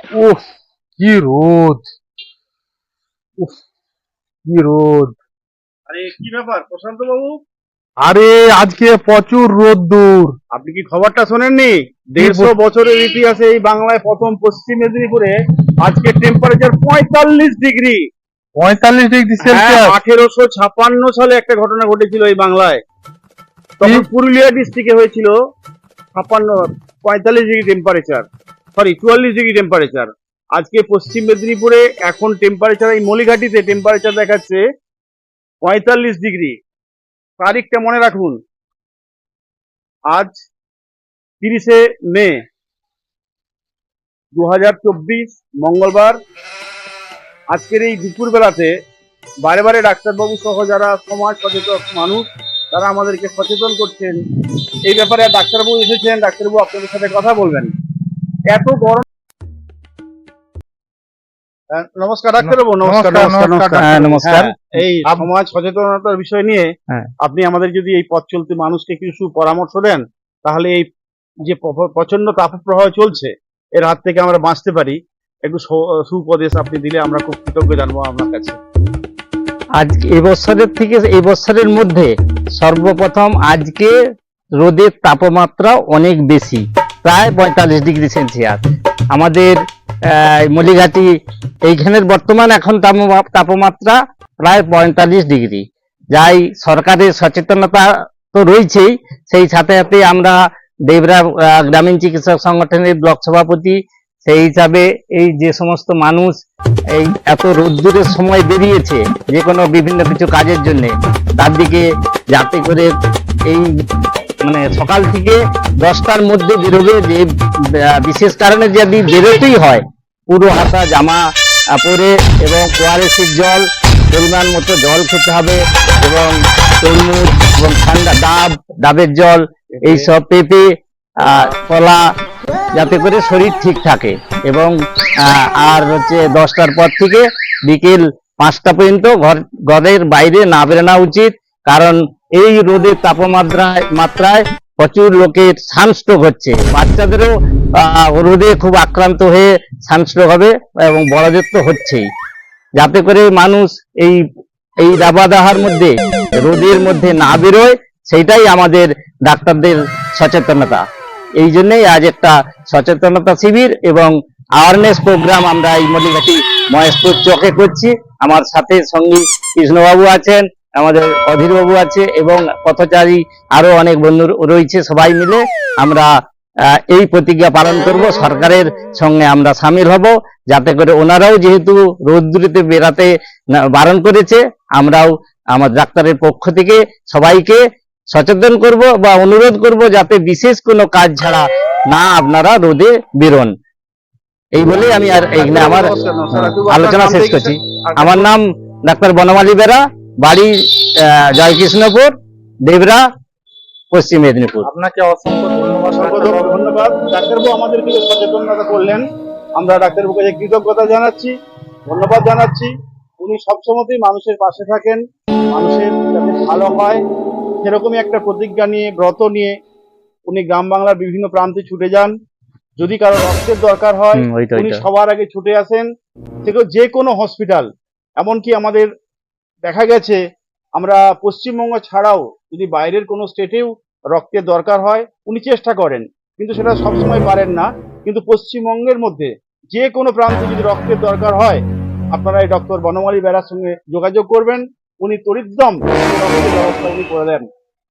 উফ, কি রোদ! উফ, কি রোদ! আরে কি ব্যাপার প্রশান্ত বাবু? আরে আজকে প্রচুর রোদ্দুর। আপনি কি খবরটা শোনেননি? 150 বছরের ইতিহাসে এই বাংলায় প্রথম পশ্চিম মেদিনীপুরে আজকে টেম্পারেচার 45 ডিগ্রি। 45 ডিগ্রি হ্যাঁ, সেলসিয়াস। 1856 সালে একটা ঘটনা ঘটেছিল এই বাংলায়। তখন পুরুলিয়া ডিস্ট্রিক্টে হয়েছিল 45 degree temperature, sorry 44 degree temperature. আজকে পশ্চিম মেদিনীপুরে এখন টেম্পারেচার, এই মলিঘাটিতে টেম্পারেচার দেখাচ্ছে 45 ডিগ্রি। তারিখটা মনে রাখুন, আজ 30শে মে 2024, মঙ্গলবার। আজকের এই দুপুর বেলাতে বারে বারে ডাক্তারবাবু সহ যারা সমাজ সচেতন মানুষ তারা আমাদেরকে সচেতন করছেন এই ব্যাপারে। ডাক্তারবাবু এসেছেন, ডাক্তারবাবু আপনাদের সাথে কথা বলবেন। এত গরম। নমস্কার ডাক্তারবাবু। নমস্কার নমস্কার নমস্কার। হ্যাঁ, নমস্কার। এই সমাজ সচেতনতার বিষয় নিয়ে আপনি আমাদের যদি এই পথ চলতি মানুষকে কিছু পরামর্শ দেন, তাহলে এই যে প্রচন্ড তাপপ্রবাহ চলছে এর হাত থেকে আমরা বাঁচতে পারি। একটু সুপদেশ আপনি দিলে আমরা খুব কৃতজ্ঞ জানবো আপনার কাছে। আজ এবছরের থেকে এবছরের মধ্যে সর্বপ্রথম আজকে রোদের তাপমাত্রা অনেক বেশি, প্রায় 45 ডিগ্রি সেলসিয়াস। আমাদের মলিঘাটি এইখানের বর্তমান এখন তাপমাত্রা প্রায় 45 ডিগ্রি। যাই সরকারের সচেতনতা তো রয়েছেই, সেই সাথে সাথে আমরা দেবরা গ্রামীণ চিকিৎসক সংগঠনের ব্লক সভাপতি, সেই হিসাবে এই যে সমস্ত মানুষ এই এত রোদ্দুরের সময় বেরিয়েছে যে কোনো বিভিন্ন কিছু কাজের জন্য, তার দিকে যাতে করে এই মানে সকাল থেকে 10টার মধ্যে বেরোবে, যে বিশেষ কারণে যদি বেরোতেই হয় পুরো হাতা জামা পরে এবং ওআরএসের জল, পরিমাণ মতো জল খেতে হবে, এবং তরমুজ এবং ঠান্ডা ডাবের জল, এইসব পেঁপে, কলা, যাতে করে শরীর ঠিক থাকে। এবং আর হচ্ছে 10টার পর থেকে বিকেল 5টা পর্যন্ত ঘরের বাইরে না বেরোনো উচিত, কারণ এই রোদের মাত্রায় প্রচুর লোকের সানস্ট্রোক হচ্ছে। বাচ্চাদেরও রোদে খুব আক্রান্ত হয়ে সানস্ট্রোক হবে, এবং বড়দের তো হচ্ছেই। যাতে করে মানুষ এই দাবাদাহার মধ্যে রোদের মধ্যে না বেরোয়, সেইটাই আমাদের ডাক্তারদের সচেতনতা। এই জন্যই আজ একটা সচেতনতা শিবির এবং আওয়ারনেস প্রোগ্রাম আমরা এই মলিঘাটি মহেশপুর চকে করছি। আমার সাথে সঙ্গী কৃষ্ণবাবু আছেন, আমাদের অধীরবাবু আছে, এবং পথচারী আরো অনেক বন্ধু রয়েছে। সবাই মিলে আমরা এই প্রতিজ্ঞা পালন করব, সরকারের সঙ্গে আমরা সামিল হব, যাতে করে ওনারাও যেহেতু রোদ্দুরিতে বেরাতে বারণ করেছে, আমরাও আমার ডাক্তারের পক্ষ থেকে সবাইকে সচেতন করব বা অনুরোধ করব যাতে বিশেষ কোনো কাজ ছাড়া না আপনারা রোদে বেরোন। এই বলেই আমি আর এখানে আমার আলোচনা শেষ করছি। আমার নাম ডাক্তার বনমালী বেরা, বাড়ি জয়কৃষ্ণপুর, দেবরা, পশ্চিম মেদিনীপুর। আপনাকে অসংখ্য ধন্যবাদ। ধন্যবাদ ডাক্তারবাবু, আমাদেরকে সচেতনতা করলেন। আমরা ডাক্তারবাবুকে কৃতজ্ঞতা জানাচ্ছি, ধন্যবাদ জানাচ্ছি। উনি সবসময়তেই মানুষের পাশে থাকেন, মানুষের যাতে ভালো হয় সেরকমই একটা প্রতিজ্ঞা নিয়ে, ব্রত নিয়ে উনি গ্রাম বাংলার বিভিন্ন প্রান্তে ছুটে যান। যদি কারো রক্তের দরকার হয় উনি সবার আগে ছুটে আসেন, যে কোনো হসপিটাল। এমনকি আমাদের দেখা গেছে আমরা পশ্চিমবঙ্গ ছাড়াও যদি বাইরের কোনো স্টেটেও রক্তের দরকার হয় উনি চেষ্টা করেন, কিন্তু সেটা সবসময় পারেন না। কিন্তু পশ্চিমবঙ্গের মধ্যে যে কোনো প্রান্তে যদি রক্তের দরকার হয় আপনারা এই ডক্টর বনমালী বেরার সঙ্গে যোগাযোগ করবেন, উনি তড়িৎদম রক্তের ব্যবস্থা উনি করে দেন।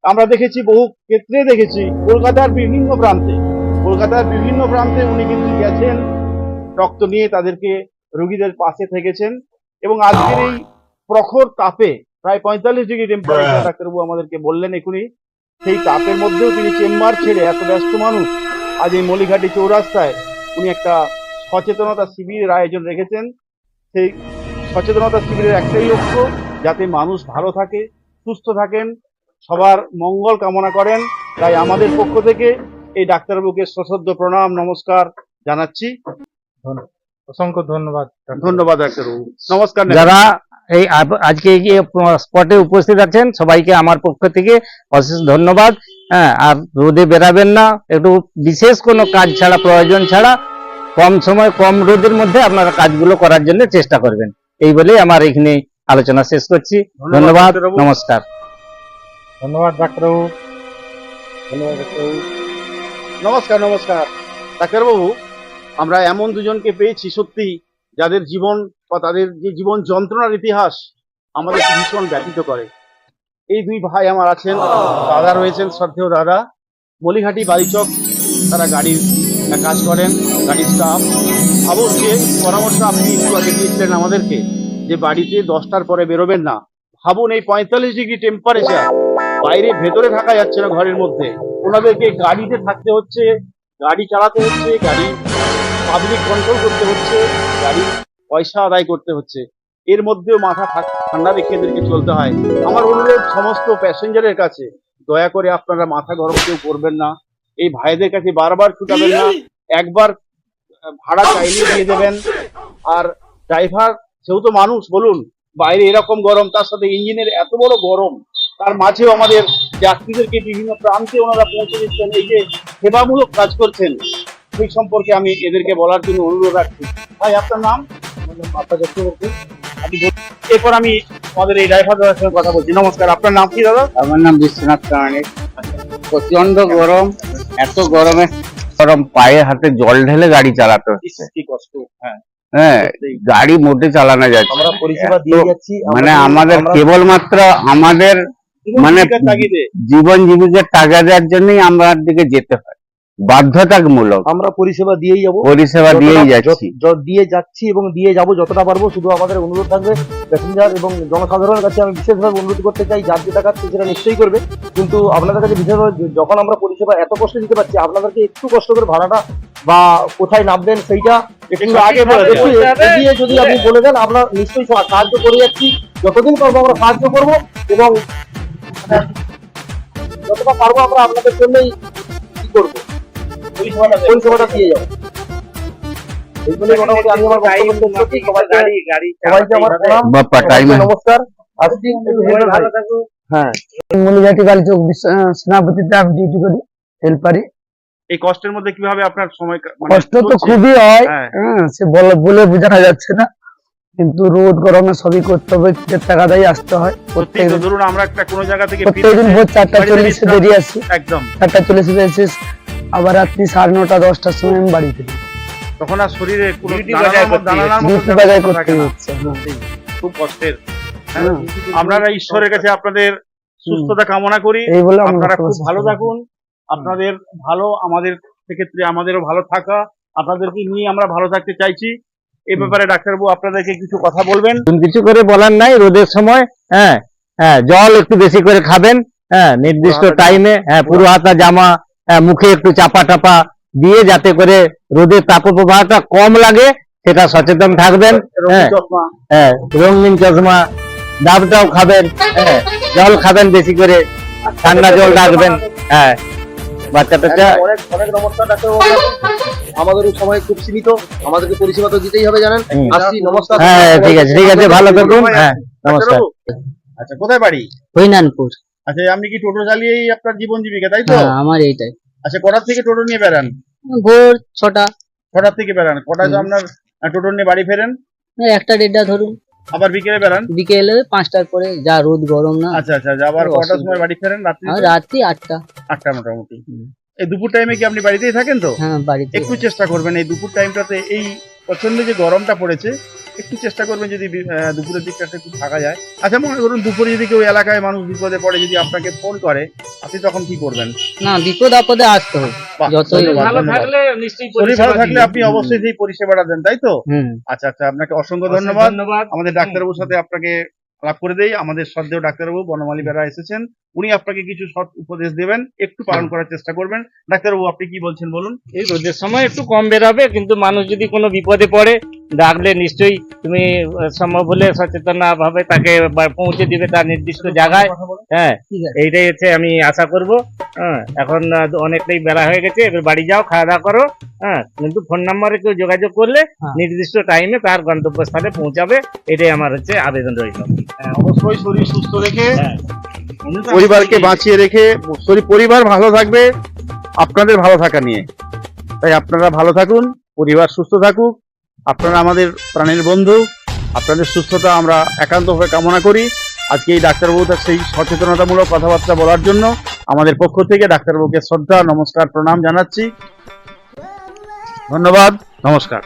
আমরা দেখেছি, বহু ক্ষেত্রে দেখেছি, কলকাতার বিভিন্ন প্রান্তে উনি কিন্তু গেছেন, রক্ত নিয়ে তাদেরকে রোগীদের পাশে থেকেছেন। এবং আজকের এই প্রখর তাপে প্রায় 45 ডিগ্রি টেম্পারেচার ডাক্তারবাবু আমাদেরকে বললেন এখনই, সেই তাপের মধ্যেও তিনি চেম্বার ছেড়ে, এত ব্যস্ত মানুষ, আজ এই মলিঘাটি চৌরাস্তায় উনি একটা সচেতনতা শিবিরের আয়োজন রেখেছেন। সেই সচেতনতা শিবিরের একটাই লক্ষ্য, যাতে মানুষ ভালো থাকে, সুস্থ থাকেন, সবার মঙ্গল কামনা করেন। তাই আমাদের পক্ষ থেকে এই ডাক্তারবাবুকে সশ্রদ্ধ প্রণাম নমস্কার জানাচ্ছি। অসংখ্য ধন্যবাদ। ধন্যবাদ ডাক্তারবাবু, নমস্কার। যারা এই আজকে স্পটে উপস্থিত আছেন সবাইকে আমার পক্ষ থেকে অশেষ ধন্যবাদ। হ্যাঁ, আর রোদে বেরাবেন না, একটু বিশেষ কোনো কাজ ছাড়া, প্রয়োজন ছাড়া কম সময় কম রোদের মধ্যে আপনারা কাজগুলো করার জন্য চেষ্টা করবেন। এই বলেই আমার এখানে আলোচনা শেষ করছি। ধন্যবাদ, ডাক্তারবাবু। নমস্কার। ধন্যবাদ ডাক্তারবাবু। নমস্কার নমস্কার ডাক্তারবাবু, আমরা এমন দুজনকে পেয়েছি সত্যি যাদের জীবন বা তাদের যে জীবন যন্ত্রণার ইতিহাস আমাদের ভীষণ ব্যথিত করে। এই দুই ভাই আমার আছেন, দাদা রয়েছেন, শ্রদ্ধেয় দাদা, মলিঘাটি বালিচক, তারা গাড়ির কাজ করেন, গাড়ির স্টাফ। ভাবুন যে পরামর্শ আপনি একটু আগে দিয়েছিলেন আমাদেরকে যে বাড়িতে 10টার পরে বেরোবেন না। ভাবুন এই 45 ডিগ্রি টেম্পারেচার, বাইরে ভেতরে থাকা যাচ্ছে না ঘরের মধ্যে, ওনাদেরকে গাড়িতে থাকতে হচ্ছে, গাড়ি চালাতে হচ্ছে, গাড়ি পাবলিক কন্ট্রোল করতে হচ্ছে, গাড়ির পয়সা আদায় করতে হচ্ছে, এর মধ্যেও মাথা ঠান্ডা রেখে এদেরকে চলতে হয়। আমার অনুরোধ সমস্ত প্যাসেঞ্জারের কাছে, দয়া করে আপনারা মাথা গরম কেউ করবেন না, এই ভাইদের কাছে বারবার ছুটাবেন না, একবার ভাড়া চাইলে দিয়ে দেবেন। আর ড্রাইভার সেও তো মানুষ, বলুন, বাইরে এরকম গরম, তার সাথে ইঞ্জিনের এত বড় গরম, তার মাঝেও আমাদের যাত্রীদেরকে বিভিন্ন প্রান্তে ওনারা পৌঁছে দিচ্ছেন, এই যে সেবামূলক কাজ করছেন, সেই সম্পর্কে আমি এদেরকে বলার জন্য অনুরোধ রাখছি। ভাই আপনার নাম? মাতা চক্রবর্তী। আপনি এরপর আমি আমাদের এই ড্রাইভার দাদার সঙ্গে কথা বলছি। নমস্কার, আপনার নাম কি দাদা? আমার নাম বিশ্বনাথ কামানিক। প্রচন্ড গরম, এত গরমে গরম পায়ে হাতে জল ঢেলে গাড়ি চালাতে হচ্ছে। কি কষ্ট। হ্যাঁ, হ্যাঁ, গাড়ি মোটে চালানো যাচ্ছে আমরা না। পরিষেবা এত- দিয়ে যাচ্ছি, মানে আমাদের কেবলমাত্র আমাদের মানে তাগিদে জীবন জীবিকার টাকাদের জন্যই আমরা দিকে যেতে হয়, বাধ্যতামূলক আমরা পরিষেবা দিয়েই যাবো, পরিষেবা দিয়েই যাচ্ছি। দিয়ে যাচ্ছি এবং দিয়ে যাব যতটা পারবো। শুধু আমাদের অনুরোধ থাকবে প্যাসেঞ্জার এবং জনসাধারণের কাছে আমি বিশেষভাবে অনুরোধ করতে চাই, যার যে টাকা আছে সেটা নিশ্চয়ই করবে, কিন্তু আপনাদের কাছে বিশেষভাবে যখন আমরা পরিষেবা এত কষ্ট দিতে পারছি, আপনাদেরকে একটু কষ্ট করে ভাড়াটা বা কোথায় নামবেন সেইটা একটু আগে বলে দেবেন। একটু এগিয়ে যদি আপনি বলে দেন, আমরা নিশ্চয়ই সাহায্য করে যাচ্ছি, যতদিন পারবো আমরা সাহায্য করবো এবং যতটা পারবো আমরা আপনাদের জন্যই কি করবো, পরিষেবাটা দিয়ে যাবো। এই বলে মোটামুটি আমি আমার বক্তব্য শেষ করছি। সবাইকে আমার প্রণাম, বাপ্পা টাইমে নমস্কার। আসছি, ভালো থাকুন। হ্যাঁ, মলিঘাটি বালিচক সেনাপতিতে আমি ডিউটি করি, হেল্পারি। এই কষ্টের মধ্যে কিভাবে আপনার সময় কষ্ট তো চলছে? খুবই হয়, হ্যাঁ। সে বলে বোঝানো যাচ্ছে না, কিন্তু রোদ গরমে সবই করতে হবে, টাকা দিয়ে আসতে হয়। সত্যিই তো, ধরুন আমরা একটা কোনো জায়গা থেকে প্রত্যেকদিন ভোর 4:40 বেরিয়ে আসি, একদম 4:40 বেরিয়ে আবার রাত্রি 9:30 10টার সময় আমি বাড়ি ফিরি। তখন আর শরীরে কোনো ডিউটি বজায় করতে দানাদার মতো ডিউটি ব্যাপার বাজার থাকে করতে না। হচ্ছে। সত্যিই, খুব কষ্টের। হ্যাঁ। আপনারা ঈশ্বরের কাছে আপনাদের সুস্থতা কামনা করি, এই বলে আমরা আপনারা খুব বক্তব্য ভালো শেষ করছি। থাকুন, আপনাদের ভালো, আমাদের সেক্ষেত্রে আমাদেরও ভালো থাকা, আপনাদেরকে নিয়ে আমরা ভালো থাকতে চাইছি। এই ব্যাপারে ডাক্তারবাবু আপনাদেরকে কিছু কথা বলবেন। কিছু করে বলার নাই, রোদের সময় হ্যাঁ হ্যাঁ জল একটু বেশি করে খাবেন, হ্যাঁ নির্দিষ্ট পুরো হাতা টাইমে, হ্যাঁ পুরো হাতা জামা, মুখে একটু চাপা টাপা দিয়ে যাতে করে রোদের তাপপ্রবাহটা কম লাগে সেটা সচেতন থাকবেন। হ্যাঁ চশমা হ্যাঁ রঙিন চশমা, ডাবটাও খাবেন, হ্যাঁ জল খাবেন বেশি করে, ঠান্ডা জল রাখবেন। হ্যাঁ বাচ্চা টাচ্চা অনেক অনেক নমস্কার ডাক্তারবাবু। আমাদেরও সময় খুব সীমিত, আমাদেরকে পরিষেবা তো দিতেই হবে জানেন। হুম। আসছি, নমস্কার। হ্যাঁ ঠিক আছে ঠিক আছে, ভালো থাকুন। হ্যাঁ নমস্কার। ডাক্তারবাবু, আচ্ছা কোথায় বাড়ি? হরিনানপুর। আচ্ছা, আপনি কি টোটো চালিয়েই আপনার জীবন জীবিকা, তাই তো? আমার এইটাই। আচ্ছা, কটার থেকে টোটো নিয়ে বেড়ান? ভোর 6টা, কটার থেকে বেড়ান? কটায় তো আপনার টোটো নিয়ে বাড়ি ফেরেন? 1টা-1:30 ধরুন, আবার বিকেলে বেড়ান? বিকেলে 5টার পরে, যা রোদ গরম না, আচ্ছা আচ্ছা, আবার খুব কটার অসুবিধা। সময় বাড়ি ফেরেন? রাত্রি আর রাত্রি 8টা। 8টা মোটামুটি। এই দুপুর টাইমে কি আপনি বাড়িতেই থাকেন তো? হ্যাঁ, বাড়িতে। একটু চেষ্টা করবেন এই দুপুর টাইমটাতে, এই প্রচন্ড যে গরমটা পড়েছে, একটু চেষ্টা করবেন যদি দুপুরের দিকটা একটু থাকা যায়। আচ্ছা, মনে করুন দুপুরে যদি কেউ এলাকায় মানুষ বিপদে পড়ে, যদি আপনাকে ফোন করে, আপনি তখন কি করবেন? না, বিপদ আপদে আসতে হবে, বাহ, যতই ধন্যবাদ, ভালো ধন্যবাদ। থাকলে নিশ্চয়ই শরীর ভালো থাকলে আপনি অবশ্যই সেই পরিষেবাটা দেন, তাই তো? হুম। আচ্ছা আচ্ছা, আপনাকে অসংখ্য ধন্যবাদ। আমাদের ডাক্তারবাবুর সাথে আপনাকে আলাপ করে দেই। আমাদের শ্রদ্ধেয় ডাক্তারবাবু বনমালী বেরা এসেছেন, উনি আপনাকে কিছু সৎ উপদেশ দেবেন, একটু পালন করার চেষ্টা করবেন। ডাক্তারবাবু আপনি কি বলছেন বলুন। এই রোদের সময় একটু কম বেরাবে, কিন্তু মানুষ যদি কোনো বিপদে পড়ে ডাকলে নিশ্চয়ই তুমি সম্ভব হলে সচেতন ভাবে তাকে পৌঁছে দিবে তার নির্দিষ্ট জায়গায়। হ্যাঁ ঠিক আছে। এইটাই হচ্ছে আমি আশা করব। হ্যাঁ এখন অনেকটাই বেলা হয়ে গেছে, এবার বাড়ি যাও, খাওয়া দাওয়া করো। হ্যাঁ কিন্তু ফোন নাম্বারে কেউ যোগাযোগ করলে হ্যাঁ। নির্দিষ্ট টাইমে তার গন্তব্যস্থলে পৌঁছাবে, এটাই আমার হচ্ছে আবেদন রইল। অবশ্যই শরীর সুস্থ রেখে, হ্যাঁ। পরিবারকে বাঁচিয়ে রেখে, পরিবার ভালো থাকবে আপনাদের ভালো থাকা নিয়ে। তাই আপনারা ভালো থাকুন, পরিবার সুস্থ থাকুক। আপনারা আমাদের প্রাণের বন্ধু, আপনাদের সুস্থতা আমরা একান্তভাবে কামনা করি। আজকে এই ডাক্তারবাবু তার সেই সচেতনতামূলক কথাবার্তা বলার জন্য আমাদের পক্ষ থেকে ডাক্তারবাবুকে শ্রদ্ধা, নমস্কার, প্রণাম জানাচ্ছি। ধন্যবাদ, নমস্কার।